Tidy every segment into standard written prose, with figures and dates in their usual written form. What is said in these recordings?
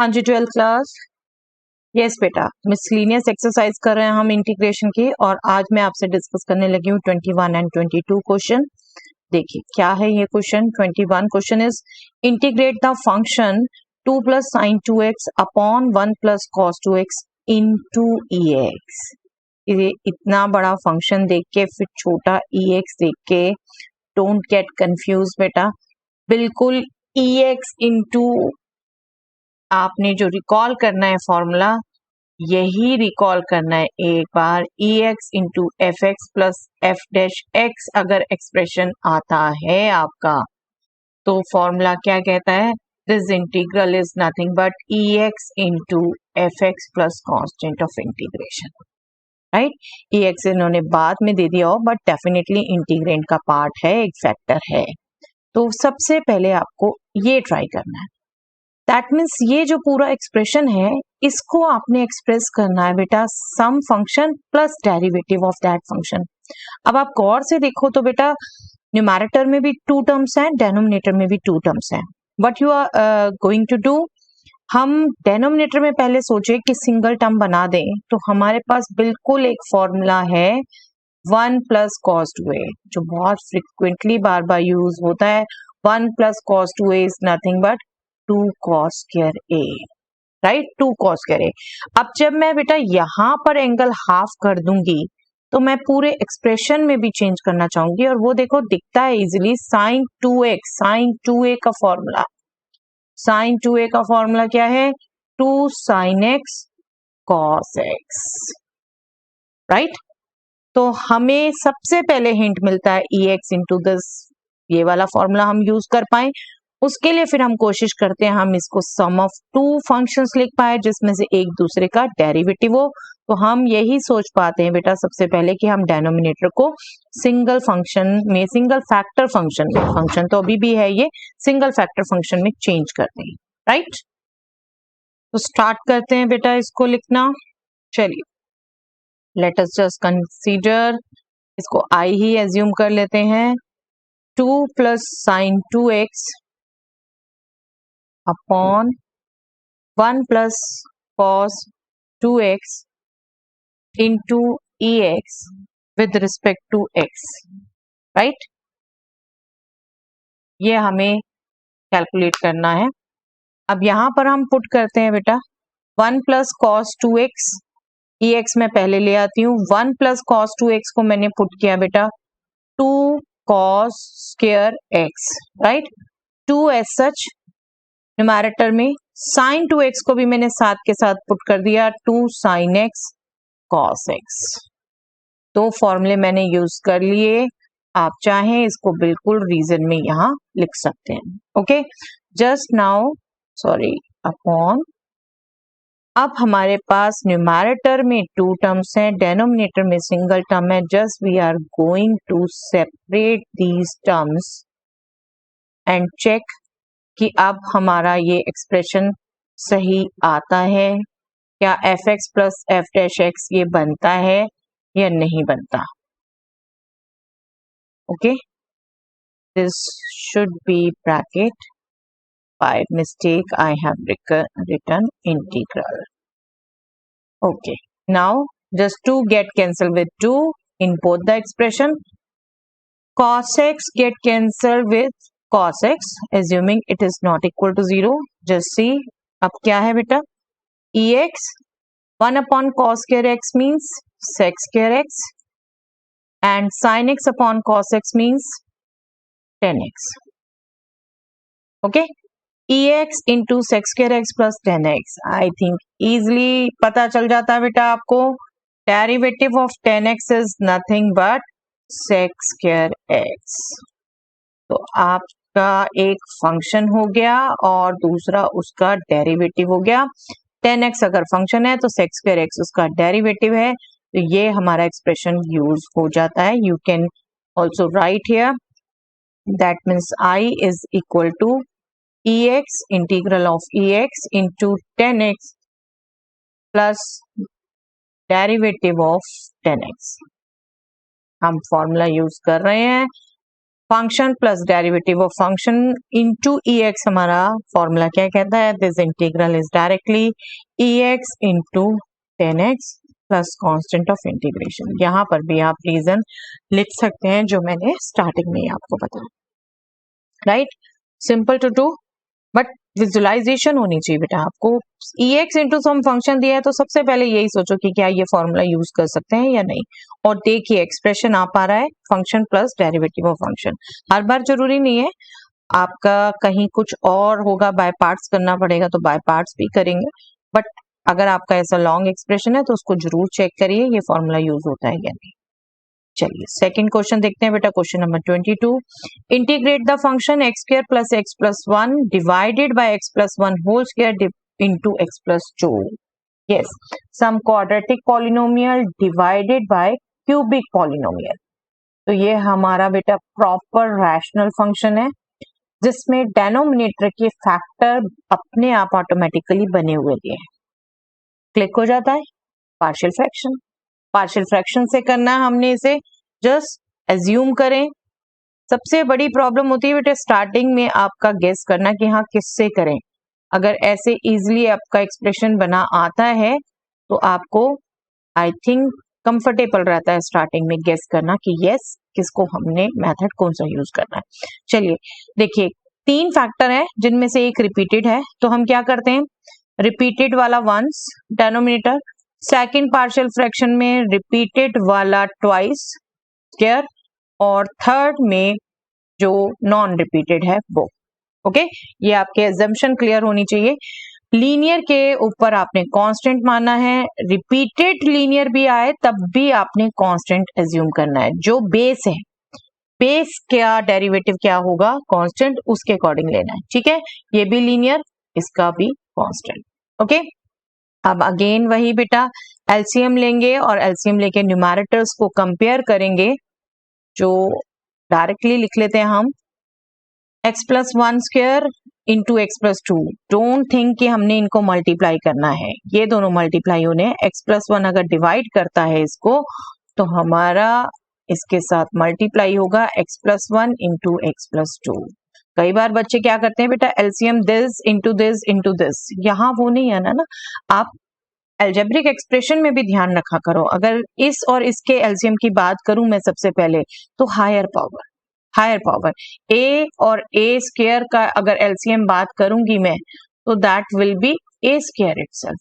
हाँ जी, 12th class. Yes बेटा, miscellaneous exercise कर रहे हैं हम इंटीग्रेशन की, और आज मैं आपसे डिस्कस करने लगी हूँ 21 एंड 22 क्वेश्चन। देखिए क्या है ये question. 21 question is integrate the function 2 plus sign 2x upon 1 plus cos 2x into ex। ये इतना बड़ा फंक्शन देख के फिर छोटा ex देख के डोंट गेट कंफ्यूज बेटा, बिल्कुल ex इंटू आपने जो रिकॉल करना है फॉर्मूला, यही रिकॉल करना है एक बार। ex into F x plus f dash x अगर एक्सप्रेशन आता है आपका, तो फॉर्मूला क्या कहता है? This integral is nothing but ex into F x plus constant of integration, right. ex इन्होंने बाद में दे दिया हो, बट डेफिनेटली इंटीग्रेंड का पार्ट है, एक फैक्टर है। तो सबसे पहले आपको ये ट्राई करना है। दैट मीन्स ये जो पूरा एक्सप्रेशन है, इसको आपने एक्सप्रेस करना है बेटा sum function plus derivative of that function. अब आप गौर से देखो तो बेटा, न्यूमैरेटर में भी 2 टर्म्स हैं, डेनोमिनेटर में भी 2 टर्म्स हैं। What you are going to do, हम डेनोमिनेटर में पहले सोचे कि सिंगल टर्म बना दें, तो हमारे पास बिल्कुल एक फॉर्मूला है 1 प्लस कॉस 2a, जो बहुत फ्रिक्वेंटली बार बार यूज होता है। 1 plus cos 2a is nothing but 2 cos square a, right. 2 cos square a। अब जब मैं बेटा यहाँ पर एंगल हाफ कर दूंगी, तो मैं पूरे एक्सप्रेशन में भी चेंज करना चाहूंगी, और वो देखो दिखता है easily, sign 2x। Sign 2a का फॉर्मूला, साइन 2a का फॉर्मूला क्या है? 2 sin x cos x, right. तो हमें सबसे पहले हिंट मिलता है ex इंटू दिस, ये वाला फॉर्मूला हम यूज कर पाए। उसके लिए फिर हम कोशिश करते हैं हम इसको सम ऑफ 2 फंक्शंस लिख पाए, जिसमें से एक दूसरे का डेरिवेटिव हो। तो हम यही सोच पाते हैं बेटा सबसे पहले कि हम डेनोमिनेटर को सिंगल फंक्शन में, सिंगल फैक्टर फंक्शन में, फंक्शन तो अभी भी है ये, सिंगल फैक्टर फंक्शन में चेंज करते हैं, राइट। तो स्टार्ट करते हैं बेटा इसको लिखना। चलिए, लेट अस जस्ट कंसीडर, इसको आई ही एज्यूम कर लेते हैं। 2 plus sign 2x upon 1 plus cos 2x into ex with respect to x, right. ये हमें कैलकुलेट करना है। अब यहां पर हम पुट करते हैं बेटा 1 प्लस cos 2x, ex मैं पहले ले आती हूँ। 1 प्लस cos 2x को मैंने पुट किया बेटा 2 cos square x, right. 2 as such numerator में, साइन 2x को भी मैंने साथ के साथ पुट कर दिया 2 sin x cos x। तो फॉर्मूले मैंने यूज कर लिए, आप चाहें इसको बिल्कुल रीजन में यहाँ लिख सकते हैं। Okay, just now, sorry, upon. अब हमारे पास न्यूमैरेटर में 2 टर्म्स हैं, डेनोमिनेटर में सिंगल टर्म है। Just we are going to separate these terms and check कि अब हमारा ये एक्सप्रेशन सही आता है क्या, f x plus f dash x ये बनता है या नहीं बनता। Okay, this should be bracket, by mistake I have written integral. Okay, now just 2 get cancelled with 2 in both the expression. Cos x get cancelled with cos x, assuming it is not equal to 0. Just see, अब क्या है बेटा, ex 1 upon cos square x means sec square x, and sin x upon cos x means tan x. Okay, ex into sec square x plus tan x, I think easily पता चल जाता है बेटा आपको। Derivative of tan x is nothing but sec square x। तो आपका एक function हो गया और दूसरा उसका डेरिवेटिव हो गया। tan x अगर फंक्शन है तो sec square x उसका डेरिवेटिव है, तो ये हमारा एक्सप्रेशन यूज हो जाता है। You can also write here, that means I is equal to ex integral of ex into tan x plus derivative of tan x। हम फॉर्मूला यूज कर रहे हैं function plus derivative of function into x, हमारा formula क्या कहता है, this integral is directly x into 10x plus constant of integration. यहाँ पर भी आप रीजन लिख सकते हैं जो मैंने स्टार्टिंग में आपको बताया, right, simple to do, but visualization होनी चाहिए बेटा। आपको एक्स इंटू सम फंक्शन दिया है तो सबसे पहले यही सोचो कि क्या ये फॉर्मूला यूज कर सकते हैं या नहीं, और देखिए एक्सप्रेशन आ पा रहा है function plus derivative of function. हर बार जरूरी नहीं है, आपका कहीं कुछ और होगा, बाय पार्ट्स करना पड़ेगा तो बाय पार्ट्स भी करेंगे, बट अगर आपका ऐसा लॉन्ग एक्सप्रेशन है तो उसको जरूर चेक करिए ये फॉर्मूला यूज होता है या नहीं। चलिए सेकंड क्वेश्चन देखते हैं बेटा, question number 22। Integrate the function x square plus x plus 1 divided by x plus 1 whole square into x plus 2। Yes, some quadratic polynomial divided by cubic polynomial. तो ये हमारा बेटा प्रॉपर रैशनल फंक्शन है जिसमें denominator के factor अपने आप automatically बने हुए दिए हैं। क्लिक हो जाता है पार्शियल फ्रैक्शन, पार्शियल फ्रैक्शन से करना है हमने इसे, जस्ट एज्यूम करें। सबसे बड़ी प्रॉब्लम होती है बेटा स्टार्टिंग में आपका गेस करना कि हाँ किससे करें। अगर ऐसे इजीली आपका एक्सप्रेशन बना आता है तो आपको आई थिंक कंफर्टेबल रहता है स्टार्टिंग में गेस करना कि यस किसको हमने मेथड कौन सा यूज करना है। चलिए देखिए, 3 फैक्टर है जिनमें से एक रिपीटेड है, तो हम क्या करते हैं, रिपीटेड वाला once denominator, second partial fraction में रिपीटेड वाला ट्वाइस स्क्वायर, और थर्ड में जो नॉन रिपीटेड है वो। ओके, ये आपके एजम्पशन क्लियर होनी चाहिए। लीनियर के ऊपर आपने कांस्टेंट मानना है, रिपीटेड लीनियर भी आए तब भी आपने कांस्टेंट एज्यूम करना है। जो बेस है, बेस क्या डेरिवेटिव क्या होगा कांस्टेंट, उसके अकॉर्डिंग लेना है, ठीक है। ये भी लीनियर, इसका भी कांस्टेंट। ओके, अब अगेन वही बेटा एलसीएम लेंगे और एलसीएम लेके न्यूमैरेटर्स को कंपेयर करेंगे, जो डायरेक्टली लिख लेते हैं हम x plus 1 square into x plus 2। Don't think कि हमने इनको मल्टीप्लाई करना है, ये दोनों मल्टीप्लाई होने हैं। x प्लस 1 अगर डिवाइड करता है इसको तो हमारा इसके साथ मल्टीप्लाई होगा x plus 1 into x plus 2। कई बार बच्चे क्या करते हैं बेटा LCM this into this into this, यहाँ वो नहीं है ना। आप अलजेब्रिक एक्सप्रेशन में भी ध्यान रखा करो। अगर इस और इसके एलसीएम की बात करूं मैं सबसे पहले तो हायर पावर a और a स्क्वायर का अगर एलसीएम बात करूंगी मैं तो that will be a square itself,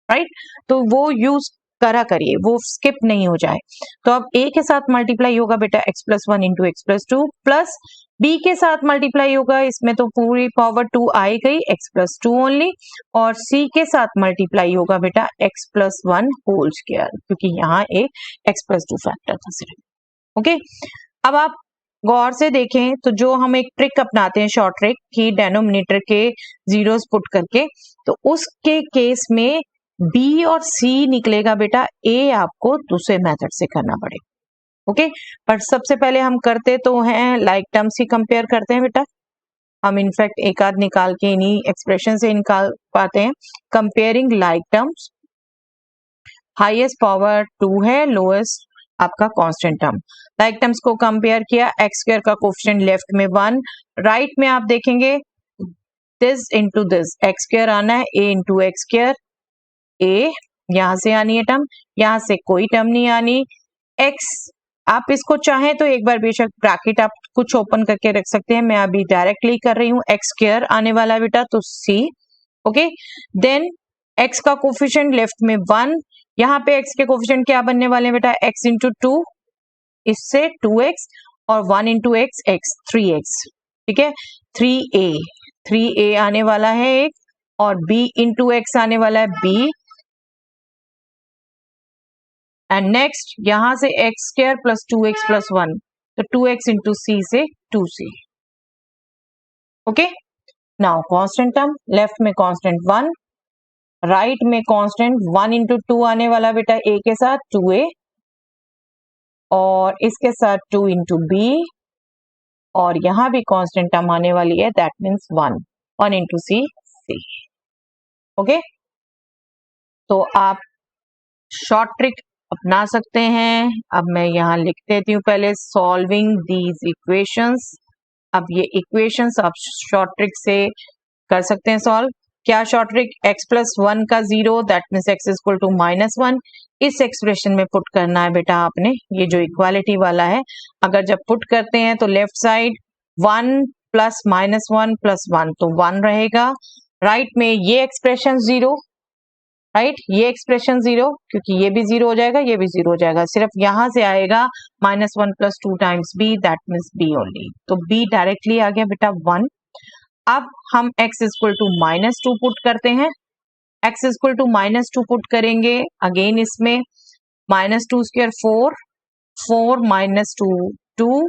right. तो वो यूज करा करिए, वो स्किप नहीं हो जाए। तो अब a के साथ मल्टीप्लाई होगा बेटा x plus 1 into x plus 2, plus b के साथ मल्टीप्लाई होगा, इसमें तो पूरी पावर 2 आई गई, x प्लस 2 ओनली, और c के साथ मल्टीप्लाई होगा बेटा x प्लस 1 होल स्क्वायर, क्योंकि यहाँ एक x प्लस 2 फैक्टर था सिर्फ। ओके, अब आप गौर से देखें तो जो हम एक ट्रिक अपनाते हैं, शॉर्ट ट्रिक, की डेनोमिनेटर के जीरोस पुट करके, तो उसके केस में b और c निकलेगा बेटा, a आपको दूसरे मेथड से करना पड़ेगा। ओके, पर सबसे पहले हम करते तो हैं लाइक टर्म्स ही कंपेयर करते हैं बेटा। हम इनफैक्ट एक आध निकाल के इन्हीं एक्सप्रेशन से निकाल पाते हैं। Comparing like terms, highest power 2 है, लोएस्ट आपका कांस्टेंट टर्म। लाइक टर्म्स को कंपेयर किया, एक्स स्क्वायर का कोफिशिएंट लेफ्ट में 1, राइट में आप देखेंगे this into this, x square आना है, a into x square, a यहां से आनी है टर्म, यहां से कोई टर्म नहीं आनी। x आप इसको चाहें तो एक बार बेशक ब्रैकेट आप कुछ ओपन करके रख सकते हैं, मैं अभी डायरेक्टली कर रही हूँ। एक्स स्क्वायर आने वाला है बेटा तो c। ओके, देन x का कोफिशिएंट लेफ्ट में 1, यहाँ पे x के कोफिशिएंट क्या बनने वाले हैं बेटा, x इंटू 2, इससे 2x, और 1 इंटू एक्स, x 3x, ठीक है, 3a आने वाला है एक, और b इंटू एक्स आने वाला है b, एंड नेक्स्ट यहां से x square plus 2x plus 1, तो 2x इंटू c से 2c। Okay, now constant term, left में कांस्टेंट 1, राइट में कांस्टेंट 1 इंटू 2 आने वाला बेटा a के साथ 2a, और इसके साथ 2 इंटू b, और यहां भी कांस्टेंट टर्म आने वाली है, that means 1 into c। Okay, तो आप शॉर्ट ट्रिक अपना सकते हैं। अब मैं यहाँ लिख देती हूँ पहले सॉल्विंग दीज इक्वेशंस। अब ये इक्वेशंस आप शॉर्ट ट्रिक से कर सकते हैं सॉल्व। क्या शॉर्ट ट्रिक? x प्लस 1 का 0 that means x equal to -1 इस एक्सप्रेशन में पुट करना है बेटा आपने, ये जो इक्वालिटी वाला है। अगर जब पुट करते हैं तो लेफ्ट साइड 1 प्लस -1 प्लस 1 तो 1 रहेगा। राइट में ये एक्सप्रेशन 0, राइट ये एक्सप्रेशन 0 क्योंकि ये भी 0 हो जाएगा, ये भी 0 हो जाएगा। सिर्फ यहां से आएगा -1 plus 2 times b that means b only, तो b डायरेक्टली आ गया बेटा 1। अब हम x इक्वल टू -2 पुट करते हैं। x इक्वल टू -2 पुट करेंगे अगेन इसमें -2 square 4, 4 minus 2 2,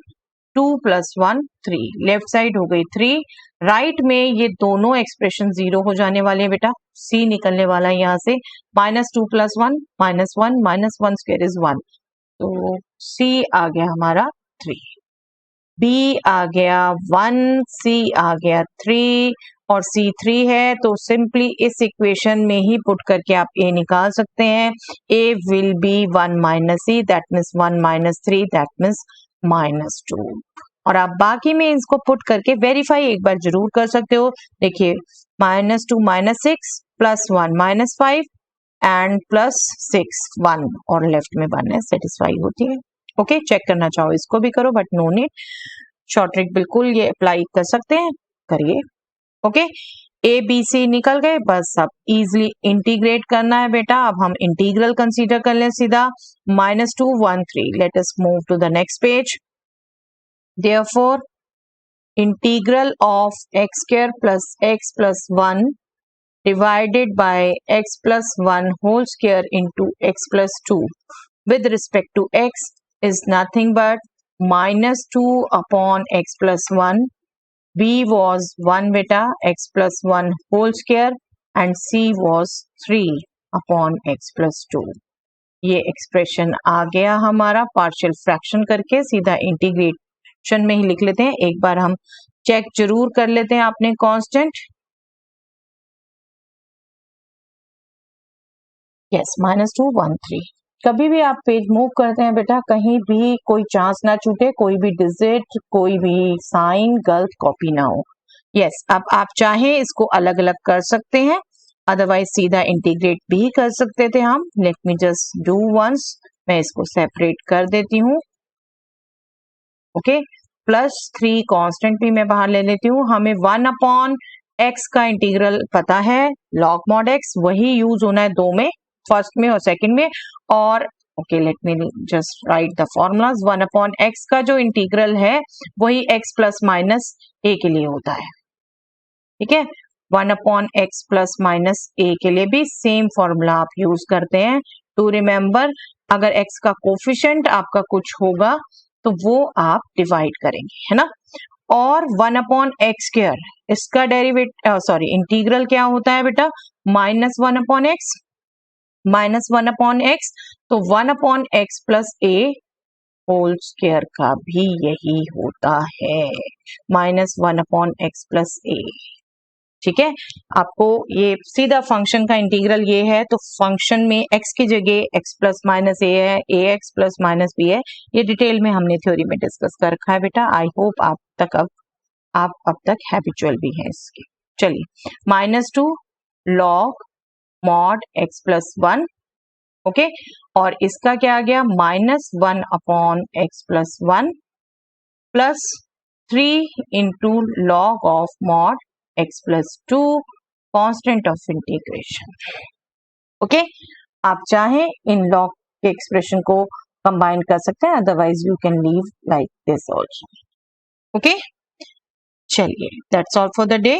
2 plus 1 3, left side हो गई 3। राइट में ये दोनों एक्सप्रेशन 0 हो जाने वाले हैं बेटा, c निकलने वाला है यहाँ से। -2 प्लस 1 -1 -1 स्क्वायर इज 1, तो c आ गया हमारा 3, b आ गया 1, c आ गया 3 और c 3 है, तो सिंपली इस इक्वेशन में ही पुट करके आप a निकाल सकते हैं। a will be 1 minus c that means 1 minus 3 that means -2। और आप बाकी में इसको पुट करके वेरीफाई एक बार जरूर कर सकते हो। देखिए -2 -6 प्लस 1 -5 एंड प्लस 6 1 और लेफ्ट में 1 है, सेटिस्फाई होती है। ओके चेक करना चाहो इसको भी करो, but no need, short trick बिल्कुल ये अप्लाई कर सकते हैं, करिए। ओके ए बी सी निकल गए, बस अब इजिली इंटीग्रेट करना है बेटा। अब हम इंटीग्रल कंसीडर कर लें सीधा, -2 1 3। Let us move to the next page. Therefore integral of x square plus x plus 1 divided by x plus 1 whole square into x plus 2 with respect to x is nothing but -2 upon x plus 1. b was 1 beta x plus 1 whole square and c was 3 upon x plus 2. ये expression आ गया हमारा partial fraction करके, सीधा integration में ही लिख लेते हैं। एक बार हम चेक जरूर कर लेते हैं आपने कांस्टेंट। यस -2 1 3। कभी भी आप पेज मूव करते हैं बेटा, कहीं भी कोई चांस ना छूटे, कोई भी डिजिट कोई भी साइन गलत कॉपी ना हो। यस अब आप चाहें इसको अलग अलग कर सकते हैं, अदरवाइज सीधा इंटीग्रेट भी कर सकते थे हम। Let me just do once, मैं इसको सेपरेट कर देती हूँ। ओके +3 कांस्टेंट भी मैं बाहर ले लेती हूँ। हमें 1 अपॉन x का इंटीग्रल पता है, लॉग मॉड x वही यूज होना है दो में, फर्स्ट में और सेकंड में। और okay let me just right the formulas. 1 upon x का जो इंटीग्रल है वही x प्लस माइनस a के लिए होता है, ठीक है। 1 upon x plus minus a के लिए भी सेम फॉर्मूला आप यूज करते हैं टू रिमेम्बर। अगर x का कोफिशिएंट आपका कुछ होगा तो वो आप डिवाइड करेंगे, है ना। और 1 अपॉन एक्स स्क्वायर, इसका इंटीग्रल क्या होता है बेटा, -1 अपॉन एक्स, -1 अपॉन एक्स, तो 1 अपॉन एक्स प्लस ए होल स्क्वायर का भी यही होता है, -1 अपॉन एक्स प्लस ए, ठीक है। आपको ये सीधा फंक्शन का इंटीग्रल ये है, तो फंक्शन में x की जगह x प्लस माइनस ए है, ax प्लस माइनस b है। ये डिटेल में हमने थ्योरी में डिस्कस कर रखा है बेटा। आई होप आप अब तक हैबिचुअल भी हैं इसके। चलिए -2 log mod x plus 1, okay, और इसका क्या आ गया -1 upon x plus 1 plus 3 into log of mod x plus 2 constant of integration. Okay आप चाहें इन लॉग के एक्सप्रेशन को कंबाइन कर सकते हैं, otherwise you can leave like this also. Okay चलिए that's all for the day.